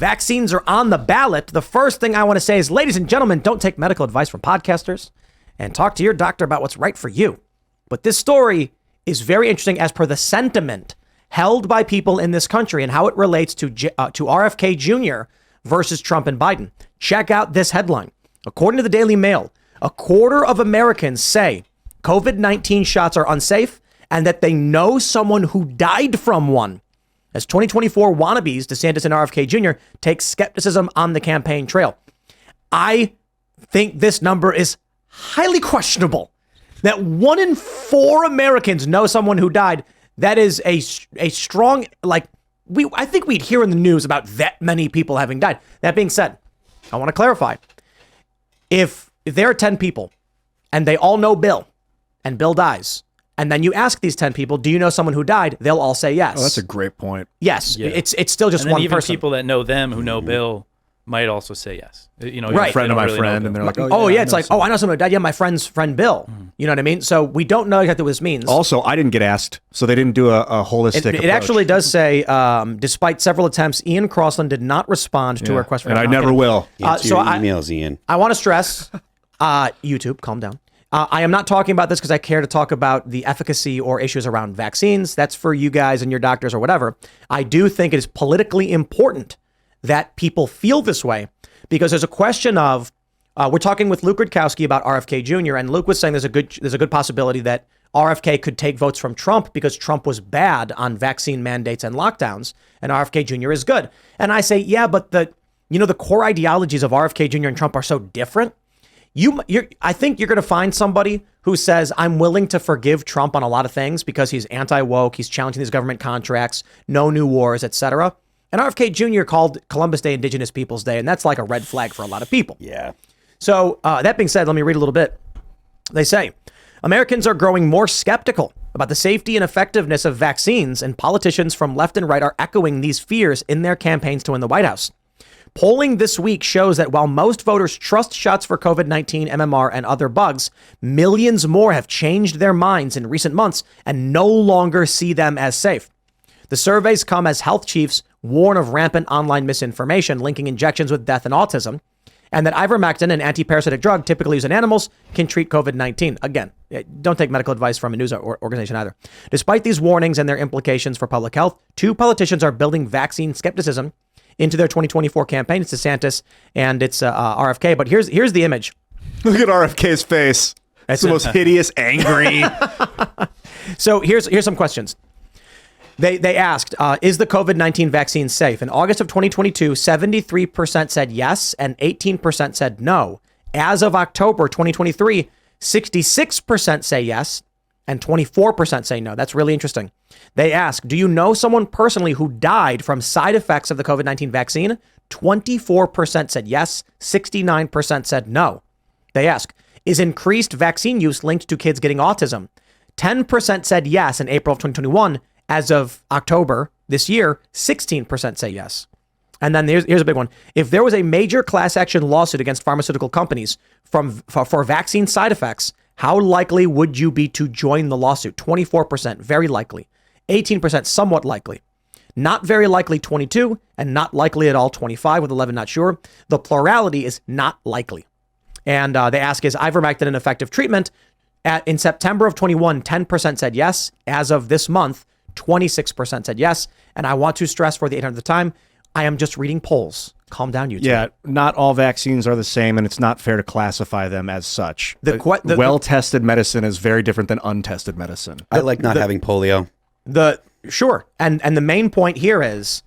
vaccines are on the ballot, the first thing I want to say is, ladies and gentlemen, don't take medical advice from podcasters and talk to your doctor about what's right for you. But this story is very interesting as per the sentiment held by people in this country and how it relates to RFK Jr. versus Trump and Biden. Check out this headline. According to the Daily Mail, a quarter of Americans say COVID-19 shots are unsafe and that they know someone who died from one. As 2024 wannabes, DeSantis and RFK Jr. take skepticism on the campaign trail. I think this number is highly questionable. That 1 in 4 Americans know someone who died. That is a strong, I think we'd hear in the news about that many people having died. That being said, I want to clarify. If there are 10 people and they all know Bill and Bill dies, and then you ask these 10 people, do you know someone who died? They'll all say yes. Oh, that's a great point. Yes. Yeah. It's still just one even person. People that know them who know Bill might also say yes. Right. A friend of my friend, and they're like, it's like, I know someone who died. Yeah, my friend's friend Bill. You know what I mean? So we don't know exactly what this means. Also, I didn't get asked, so they didn't do a holistic approach. It actually does say, despite several attempts, Ian Crossland did not respond to a request for and I never will. Answer your emails, Ian. I want to stress, YouTube, calm down. I am not talking about this because I care to talk about the efficacy or issues around vaccines. That's for you guys and your doctors or whatever. I do think it is politically important that people feel this way because there's a question of, we're talking with Luke Rudkowski about RFK Jr. and Luke was saying there's a good possibility that RFK could take votes from Trump because Trump was bad on vaccine mandates and lockdowns and RFK Jr. is good. And I say, yeah, but the core ideologies of RFK Jr. and Trump are so different. I think you're going to find somebody who says, I'm willing to forgive Trump on a lot of things because he's anti-woke, he's challenging these government contracts, no new wars, etc. And RFK Jr. called Columbus Day Indigenous Peoples Day, and that's like a red flag for a lot of people. Yeah. So that being said, let me read a little bit. They say, Americans are growing more skeptical about the safety and effectiveness of vaccines, and politicians from left and right are echoing these fears in their campaigns to win the White House. Polling this week shows that while most voters trust shots for COVID-19, MMR, and other bugs, millions more have changed their minds in recent months and no longer see them as safe. The surveys come as health chiefs warn of rampant online misinformation linking injections with death and autism, and that ivermectin, an anti-parasitic drug typically used in animals, can treat COVID-19. Again, don't take medical advice from a news organization either. Despite these warnings and their implications for public health, 2 politicians are building vaccine skepticism into their 2024 campaign. It's DeSantis and it's RFK. But here's the image. Look at RFK's face. It's the most hideous, angry. So here's some questions. They asked, is the COVID-19 vaccine safe? In August of 2022, 73% said yes and 18% said no. As of October 2023, 66% say yes and 24% say no. That's really interesting. They ask, do you know someone personally who died from side effects of the COVID-19 vaccine? 24% said yes, 69% said no. They ask, is increased vaccine use linked to kids getting autism? 10% said yes in April of 2021. As of October this year, 16% say yes. And then here's a big one. If there was a major class action lawsuit against pharmaceutical companies for vaccine side effects, how likely would you be to join the lawsuit? 24%, very likely. 18%, somewhat likely. Not very likely, 22, and not likely at all, 25, with 11 not sure. The plurality is not likely. And they ask, is ivermectin an effective treatment? In September of 21, 10% said yes. As of this month, 26% said yes. And I want to stress for the 800th time, I am just reading polls. Calm down, YouTube. Yeah, not all vaccines are the same, and it's not fair to classify them as such. Well-tested medicine is very different than untested medicine. I like not having polio. Sure. And the main point here is,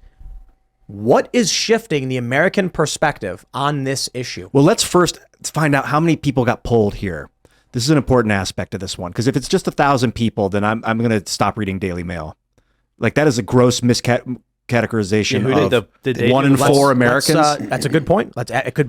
what is shifting the American perspective on this issue? Well, let's first find out how many people got polled here. This is an important aspect of this one, because if it's just 1,000 people, then I'm going to stop reading Daily Mail. Like, that is a gross miscategorization of 1 in 4 Americans. That's a good point. It could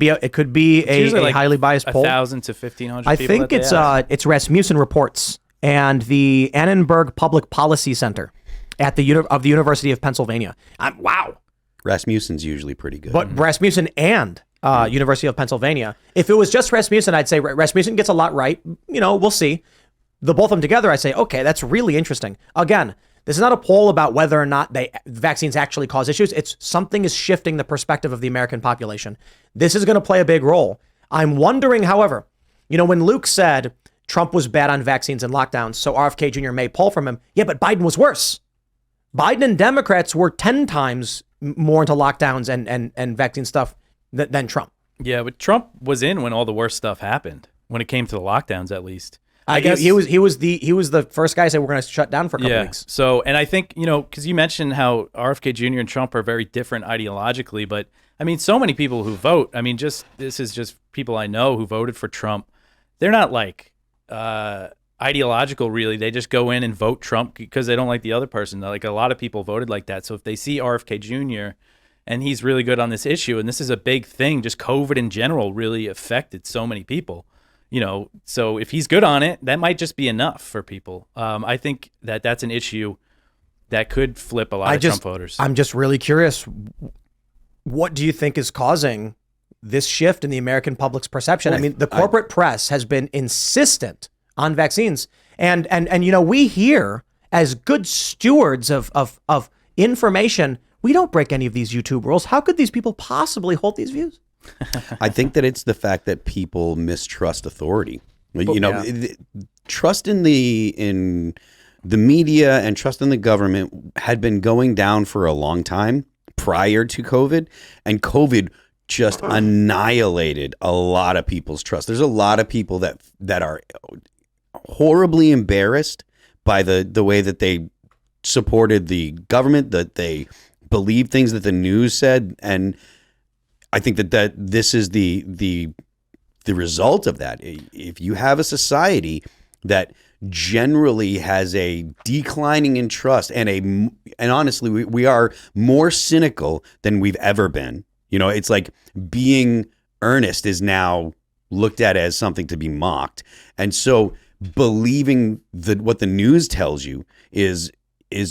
be a highly biased poll. 1,000 to 1,500. I think it's Rasmussen Reports and the Annenberg Public Policy Center at the University of Pennsylvania. Wow. Rasmussen's usually pretty good. But Rasmussen and University of Pennsylvania. If it was just Rasmussen, I'd say Rasmussen gets a lot right. We'll see. The both of them together, I say, okay, that's really interesting. Again, This is not a poll about whether or not vaccines actually cause issues. It's something is shifting the perspective of the American population. This is going to play a big role. I'm wondering, however, when Luke said Trump was bad on vaccines and lockdowns, so RFK Jr. may pull from him. Yeah, but Biden was worse. Biden and Democrats were 10 times more into lockdowns and vaccine stuff than Trump. Yeah, but Trump was in when all the worst stuff happened, when it came to the lockdowns, at least. I guess he was the first guy to say we're going to shut down for a couple weeks. So, and I think, because you mentioned how RFK Jr. and Trump are very different ideologically, but I mean, so many people who vote, this is just people I know who voted for Trump. They're not like ideological, really. They just go in and vote Trump because they don't like the other person. Like a lot of people voted like that. So if they see RFK Jr. and he's really good on this issue, and this is a big thing, just COVID in general really affected so many people. So if he's good on it, that might just be enough for people. I think that's an issue that could flip a lot of Trump voters. I'm just really curious. What do you think is causing this shift in the American public's perception? Well, the corporate press has been insistent on vaccines. And we hear, as good stewards of information, we don't break any of these YouTube rules. How could these people possibly hold these views? I think that it's the fact that people mistrust authority. Trust in the media and trust in the government had been going down for a long time prior to COVID, and COVID just annihilated a lot of people's trust. There's a lot of people that are horribly embarrassed by the way that they supported the government, that they believed things that the news said, and I think that this is the result of that. If you have a society that generally has a declining in trust and honestly, we are more cynical than we've ever been. It's like being earnest is now looked at as something to be mocked. And so believing what the news tells you is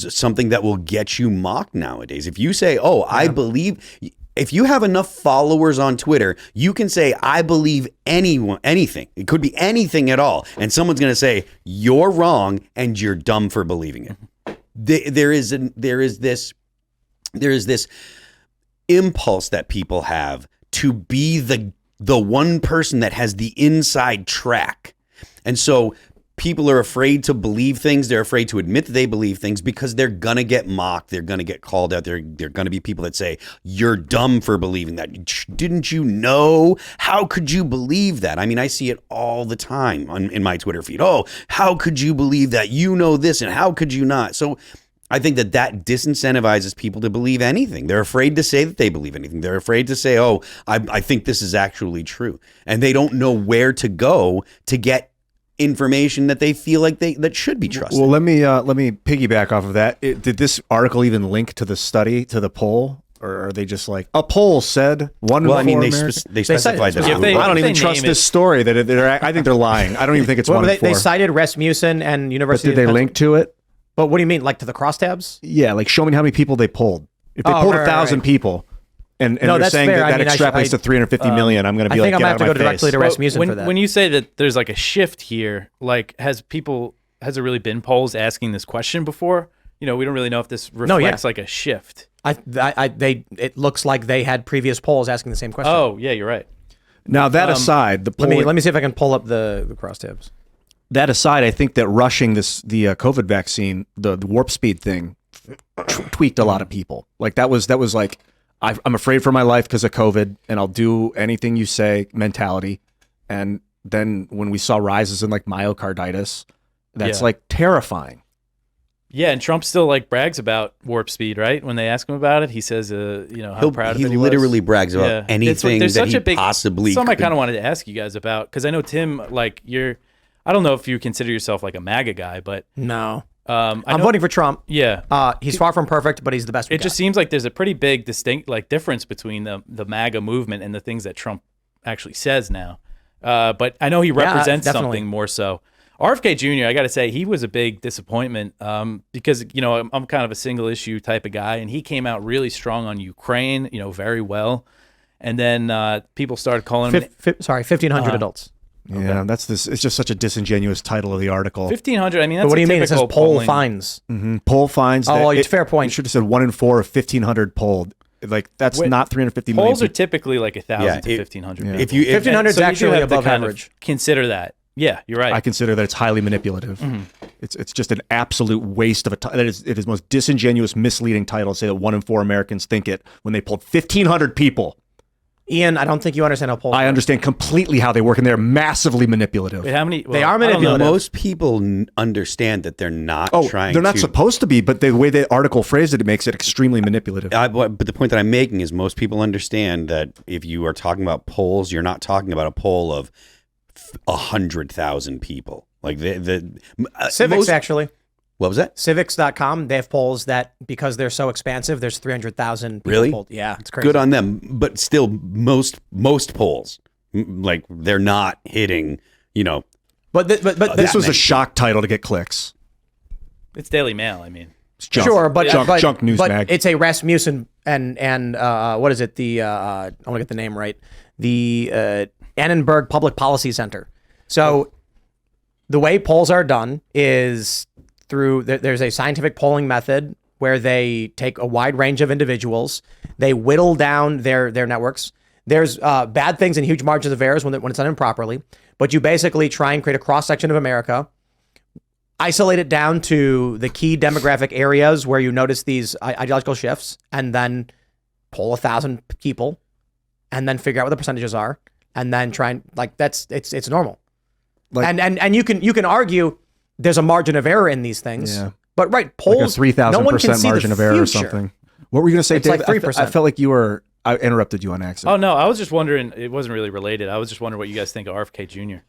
something that will get you mocked nowadays. If you say, I believe... If you have enough followers on Twitter, you can say, I believe anything. It could be anything at all. And someone's going to say, you're wrong and you're dumb for believing it. There is this impulse that people have to be the one person that has the inside track. And so people are afraid to believe things. They're afraid to admit that they believe things because they're going to get mocked. They're going to get called out. They're going to be people that say, you're dumb for believing that. Didn't you know? How could you believe that? I see it all the time in my Twitter feed. Oh, how could you believe that? You know this, and how could you not? So I think that disincentivizes people to believe anything. They're afraid to say that they believe anything. They're afraid to say, I think this is actually true. And they don't know where to go to get information that they feel like that should be trusted. Well, let me piggyback off of that. Did this article even link to the study, to the poll, or are they just like a poll said one? Well, they specified that. I don't even trust this story. I think they're lying. I don't even think it's one. They cited Rasmussen and University. But did they link to it? But what do you mean, like to the crosstabs? Yeah, like show me how many people they polled. If they polled 1,000 people. And they're saying fair. that extrapolates to 350 million. I'm going to be like, I think I'm going to have to go directly to Rasmussen for that. When you say that there's like a shift here, like has there really been polls asking this question before? We don't really know if this reflects like a shift. It looks like they had previous polls asking the same question. Oh, yeah, you're right. Now that aside, the poll, let me see if I can pull up the crosstabs. That aside, I think that rushing the COVID vaccine, the warp speed thing, tweaked a lot of people. Like that was like, I'm afraid for my life because of COVID, and I'll do anything you say mentality. And then when we saw rises in like myocarditis, that's like terrifying. Yeah, and Trump still like brags about warp speed, right? When they ask him about it, he says, how proud of it he literally was. brags about anything that he possibly. Something I kind of wanted to ask you guys about, because I know Tim, like I don't know if you consider yourself like a MAGA guy, but no. I'm voting for Trump. Yeah. He's far from perfect, but he's the best. It just seems like there's a pretty big distinct difference between the MAGA movement and the things that Trump actually says now. But I know he represents something more so. RFK Jr., I got to say, he was a big disappointment because, I'm kind of a single issue type of guy, and he came out really strong on Ukraine, very well. And then people started calling him... 1,500 adults. Yeah, that's this. It's just such a disingenuous title of the article. 1,500. I mean, that's But what do you mean? It says typical poll polling. finds. Poll finds. Oh, that well, it's a fair point. You should have said 1 in 4 of 1,500 polled. Like that's Wait, not 350 million. Polls are people. typically like 1,000 to Yeah, 1,500. yeah. people. If you 1,500 is So you do actually have to above kind of average. Consider that. Yeah, you're right. I consider that it's highly manipulative. It's just an absolute waste of a title. It is the most disingenuous, misleading title to say that 1 in 4 Americans think it when they polled 1,500 people. Ian, I don't think you understand how polls I work. understand completely how they work, and they're massively manipulative. Wait, how many? They are I don't know. manipulative. most people understand that they're not trying. they're not to, supposed to be, but the way the article phrased it, it makes it extremely manipulative. But the point that I'm making is most people understand that if you are talking about polls, you're not talking about a poll of 100,000 people. Like Civics, actually. What was that? Civics.com, they have polls that, because they're so expansive, there's 300,000 people Really? polled. Yeah, it's crazy. Good on them, but still, most polls, like they're not hitting. But This that was a many. shock title to get clicks. It's Daily Mail. I mean, It's junk, Sure, but junk news but mag. it's a Rasmussen and what is it? The I want to get the name right. The Annenberg Public Policy Center. So the way polls are done is through there's a scientific polling method where they take a wide range of individuals, they whittle down their networks. There's bad things and huge margins of errors when it's done improperly, but you basically try and create a cross section of America. Isolate it down to the key demographic areas where you notice these ideological shifts, and then poll 1,000 people, and then figure out what the percentages are, and then try and it's normal. Like- And you can argue there's a margin of error in these things. Yeah. But right, polls, like a 3,000% no one can see margin the of error or future. something. What were you going to say, It's Dave? like 3%. I felt like I interrupted you on accident. oh no, I was just wondering. It wasn't really related. I was just wondering what you guys think of RFK Jr.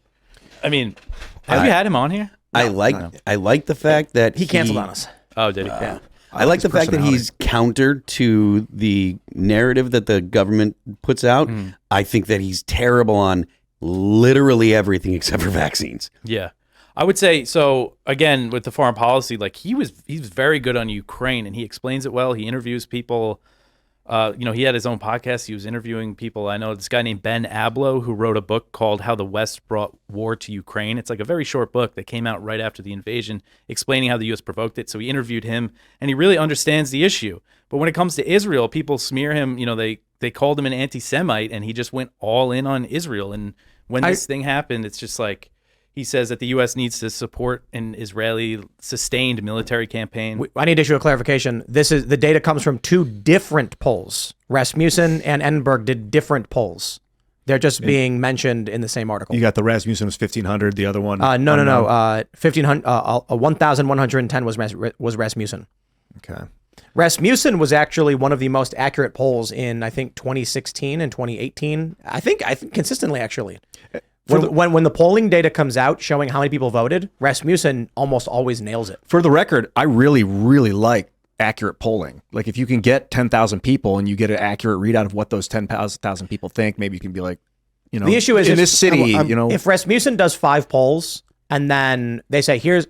I mean, have you had him on here? I like the fact that He canceled on us. Oh, did he? Yeah. I like the fact that personality. he's counter to the narrative that the government puts out. I think that he's terrible on literally everything except for vaccines. Yeah. I would say so. Again, with the foreign policy, like he was very good on Ukraine, and he explains it well. He interviews people. He had his own podcast. He was interviewing people. I know this guy named Ben Abloh who wrote a book called "How the West Brought War to Ukraine." It's like a very short book that came out right after the invasion, explaining how the U.S. provoked it. So he interviewed him, and he really understands the issue. But when it comes to Israel, people smear him. They called him an anti-Semite, and he just went all in on Israel. And when this thing happened, it's just like. He says that the U.S. needs to support an Israeli sustained military campaign. I need to issue a clarification. The data comes from 2 different polls. Rasmussen and Edinburgh did different polls. They're just being mentioned in the same article. You got the Rasmussen was 1,500. The other one. No. 1,110 was Rasmussen. Okay. Rasmussen was actually one of the most accurate polls in, I think, 2016 and 2018. I think consistently, actually. When the polling data comes out showing how many people voted, Rasmussen almost always nails it. For the record, I really, really like accurate polling. Like if you can get 10,000 people and you get an accurate readout of what those 10,000 people think, maybe you can be like, The issue is in this city, if Rasmussen does 5 polls and then they say, here's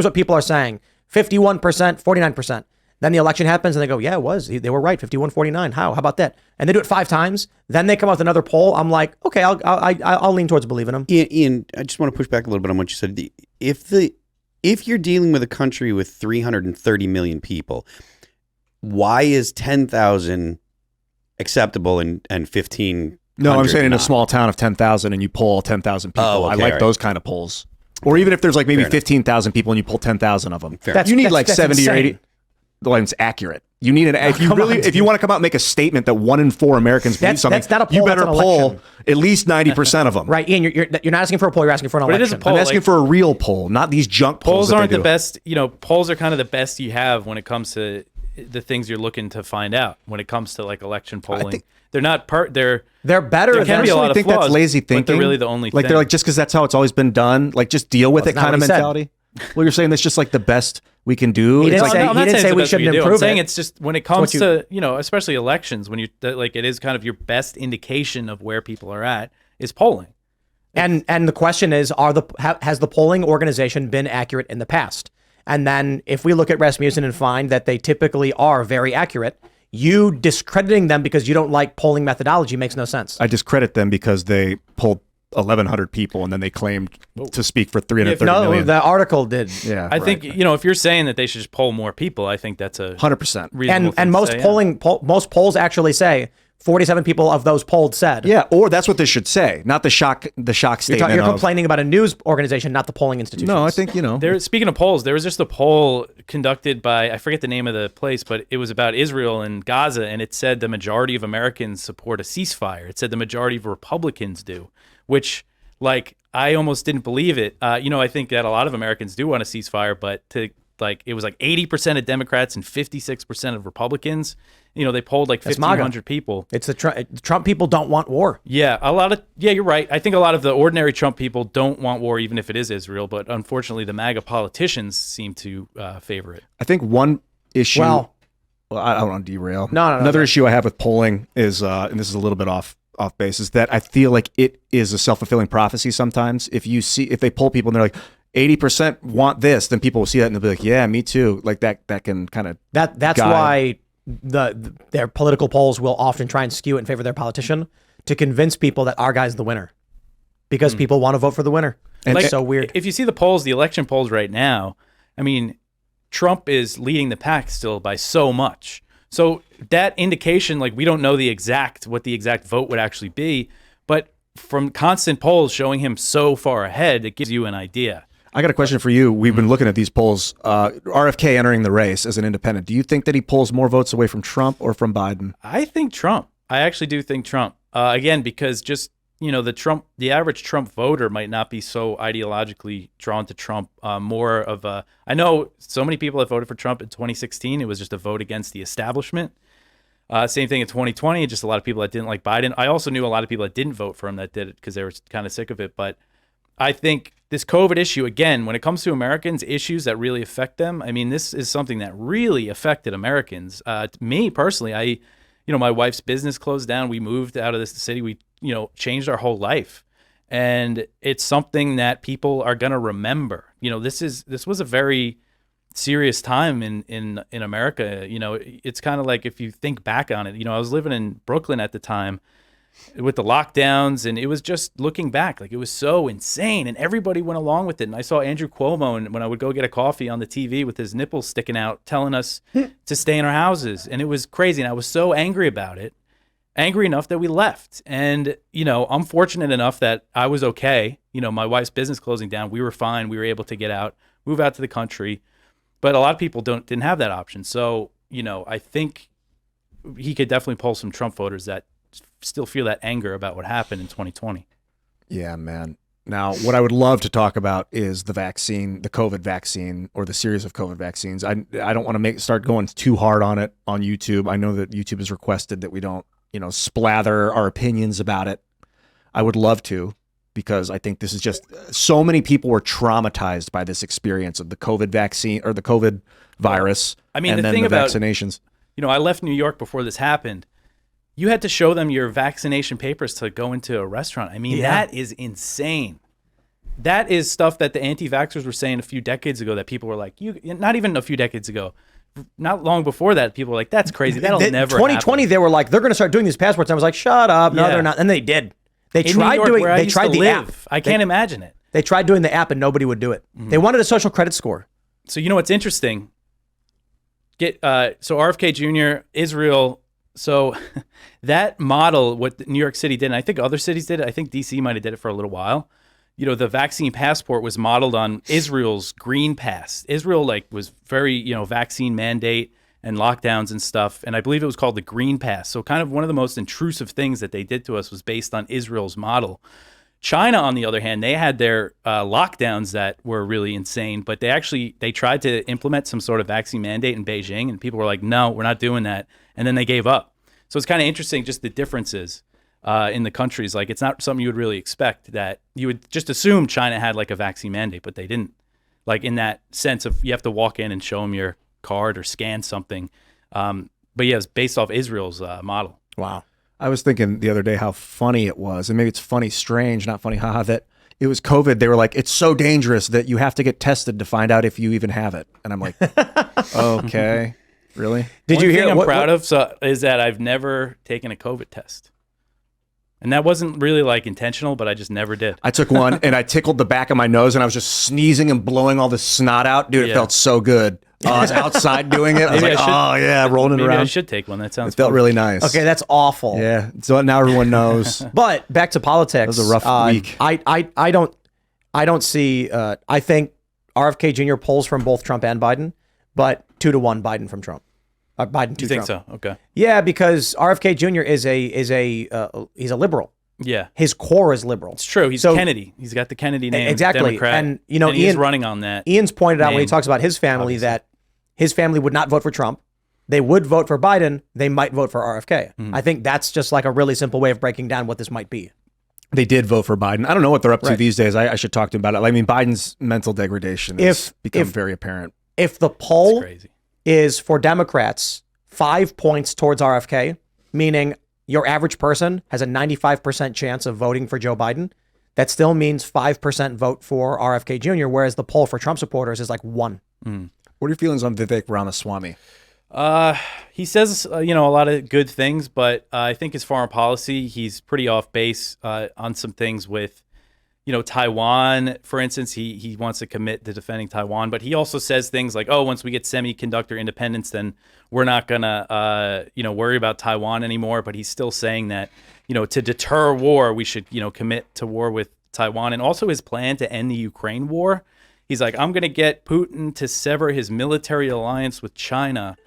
what people are saying, 51%, 49%. Then the election happens and they go, yeah, it was. They were right, 51-49. How about that? And they do it 5 times. Then they come out with another poll. I'm like, okay, I'll lean towards believing them. Ian, I just want to push back a little bit on what you said. If you're dealing with a country with 330 million people, why is 10,000 acceptable and 15? No, I'm saying in a small town of 10,000 and you poll 10,000 people. Oh, okay, I like right. those kind of polls. Or even if there's like maybe 15,000 people and you pull 10,000 of them. You need like 70 or 80. Well, it's accurate. You need if you want to come out and make a statement that 1 in 4 Americans believe something, that's not a poll, you better that's an poll election. at least 90% of them. Right, Ian, you're not asking for a poll, you're asking for an But it election. is a poll. I'm asking for a real poll, not these junk polls. Polls that aren't they the do. best. Polls are kind of the best you have when it comes to the things you're looking to find out. When it comes to like election polling, they're not they're better There can than be a lot I of think flaws, that's lazy but thinking. they're really the only like thing. they're like just because that's how it's always been done. Like just deal with it that's not kind of what he said. mentality. Well, you're saying that's just like the best we can do. He It's didn't like say- I'm not he didn't saying say it's we the best shouldn't can do. I'm improve saying it. it's just when it comes you- to especially elections, when you like it is kind of your best indication of where people are at is polling. And the question is, has the polling organization been accurate in the past? And then if we look at Rasmussen and find that they typically are very accurate, you discrediting them because you don't like polling methodology makes no sense. I discredit them because they polled 1,100 people, and then they claimed to speak for 330 No, million. the article did. Yeah, I think if you're saying that they should just poll more people, I think that's a 100%. reasonable thing And to most say, yeah. most polls actually say 47 people of those polled said. Yeah, or that's what this should say, not the shock statement. You're of, complaining about a news organization, not the polling institution. No, I think Speaking of polls, there was just a poll conducted by, I forget the name of the place, but it was about Israel and Gaza, and it said the majority of Americans support a ceasefire. It said the majority of Republicans do, which, I almost didn't believe it. I think that a lot of Americans do want a ceasefire, but it was 80% of Democrats and 56% of Republicans. They polled 1,500 people. It's the Trump people don't want war. Yeah, you're right. I think a lot of the ordinary Trump people don't want war, even if it is Israel. But unfortunately, the MAGA politicians seem to favor it. I think one issue. Well, I don't want to derail. No. Another issue I have with polling is, and this is a little bit off base, is that I feel like it is a self-fulfilling prophecy sometimes. If they poll people and they're like, 80% want this, then people will see that and they'll be like, yeah, me too. Like that can kind of that's why their political polls will often try and skew it in favor of their politician to convince people that our guy's the winner, because people want to vote for the winner. And it's so weird. If you see the polls, the election polls right now, I mean, Trump is leading the pack still by so much. So that indication, we don't know what the exact vote would actually be, but from constant polls showing him so far ahead, it gives you an idea. I got a question for you. We've been looking at these polls. RFK entering the race as an independent. Do you think that he pulls more votes away from Trump or from Biden? I think Trump. I actually do think Trump. Again, because just the average Trump voter might not be so ideologically drawn to Trump. More of a. I know so many people that voted for Trump in 2016. It was just a vote against the establishment. Same thing in 2020. Just a lot of people that didn't like Biden. I also knew a lot of people that didn't vote for him that did it because they were kind of sick of it. But I think this COVID issue, again, when it comes to Americans, issues that really affect them, I mean, this is something that really affected Americans. Me personally, my wife's business closed down. We moved out of this city. We, changed our whole life. And it's something that people are going to remember. This was a very serious time in America. It's kind of like, if you think back on it, I was living in Brooklyn at the time with the lockdowns, and it was just looking back, it was so insane, and everybody went along with it. And I saw Andrew Cuomo, and when I would go get a coffee on the TV with his nipples sticking out, telling us to stay in our houses, and it was crazy. And I was so angry about it, angry enough that we left. And I'm fortunate enough that I was okay. My wife's business closing down, we were fine. We were able to get out, move out to the country, but a lot of people didn't have that option. So I think he could definitely pull some Trump voters that still feel that anger about what happened in 2020. Yeah, man. Now, what I would love to talk about is the vaccine, the COVID vaccine, or the series of COVID vaccines. I don't want to start going too hard on it on YouTube. I know that YouTube has requested that we don't, splather our opinions about it. I would love to, because I think this is just, so many people were traumatized by this experience of the COVID vaccine or the COVID virus. I mean, and the then thing the about vaccinations. I left New York before this happened. You had to show them your vaccination papers to go into a restaurant. I mean, That is insane. That is stuff that the anti-vaxxers were saying a few decades ago, that people were like, not even a few decades ago, not long before that, people were like, that's crazy. That'll never 2020, happen. they were like, they're going to start doing these passports. I was like, shut up. No, they're not. And they did. They In tried New York, doing, where I they used tried to the live, app. I can't imagine it. They tried doing the app and nobody would do it. They wanted a social credit score. So what's interesting? So RFK Jr., Israel. So that model, what New York City did, and I think other cities did it. I think DC might have did it for a little while. The vaccine passport was modeled on Israel's Green Pass. Israel was very, vaccine mandate and lockdowns and stuff. And I believe it was called the Green Pass. So kind of one of the most intrusive things that they did to us was based on Israel's model. China, on the other hand, they had their lockdowns that were really insane, but they tried to implement some sort of vaccine mandate in Beijing, and people were like, no, we're not doing that. And then they gave up. So it's kind of interesting, just the differences in the countries. It's not something you would really expect, that you would just assume China had a vaccine mandate, but they didn't. In that sense of, you have to walk in and show them your card or scan something. But yeah, it's based off Israel's model. Wow. I was thinking the other day how funny it was, and maybe it's funny, strange, not funny, haha, that it was COVID. They were like, it's so dangerous that you have to get tested to find out if you even have it. And I'm like, okay, really? Did you hear? One thing I'm proud of is that I've never taken a COVID test. And that wasn't really like intentional, but I just never did. I took one and I tickled the back of my nose and I was just sneezing and blowing all the snot out. Dude, it felt so good. I was outside doing it. I was like, oh yeah, rolling it Maybe around. I should take one. That sounds It felt fun. really nice. Okay, that's awful. Yeah. So now everyone knows. But back to politics. That was a rough week. I don't see. I think RFK Jr. polls from both Trump and Biden, but 2-1 Biden from Trump. Biden to You think Trump. so? Okay. Yeah, because RFK Jr. He's a liberal. Yeah. His core is liberal. It's true. He's So- Kennedy. He's got the Kennedy name. Exactly. Democrat, And, you know, he's Ian- running on that. Ian's pointed out when he name, talks about his family obviously. that his family would not vote for Trump. They would vote for Biden. They might vote for RFK. Mm-hmm. I think that's just like a really simple way of breaking down what this might be. They did vote for Biden. I don't know what they're up to Right. these days. I should talk to him about it. I mean, Biden's mental degradation has become if- very apparent. If the It's poll crazy. is for Democrats 5 points towards RFK, meaning your average person has a 95% chance of voting for Joe Biden, that still means 5% vote for RFK Jr., whereas the poll for Trump supporters is like 1. What are your feelings on Vivek Ramaswamy? He says, a lot of good things, but I think his foreign policy, he's pretty off base on some things with, Taiwan, for instance. He wants to commit to defending Taiwan, but he also says things like, oh, once we get semiconductor independence, then we're not going to, worry about Taiwan anymore. But he's still saying that, to deter war, we should, commit to war with Taiwan. And also his plan to end the Ukraine war. He's like, I'm going to get Putin to sever his military alliance with China,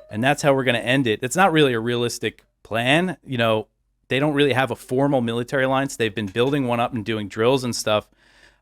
and that's how we're going to end it. It's not really a realistic plan. They don't really have a formal military alliance. They've been building one up and doing drills and stuff.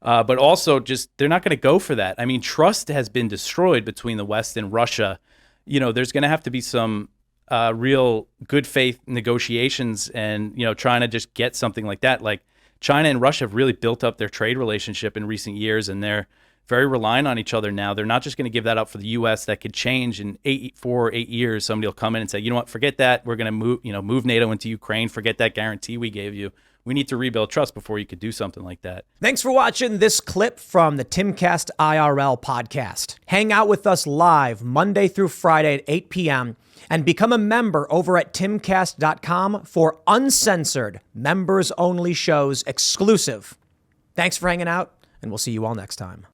But also just they're not going to go for that. I mean, trust has been destroyed between the West and Russia. There's going to have to be some real good faith negotiations and, trying to just get something like that. Like China and Russia have really built up their trade relationship in recent years, and they're very reliant on each other now. They're not just going to give that up for the U.S. That could change in 4 or 8 years. Somebody will come in and say, you know what, forget that. We're going to move NATO into Ukraine. Forget that guarantee we gave you. We need to rebuild trust before you could do something like that. Thanks for watching this clip from the Timcast IRL podcast. Hang out with us live Monday through Friday at 8 p.m. and become a member over at timcast.com for uncensored, members-only shows exclusive. Thanks for hanging out, and we'll see you all next time.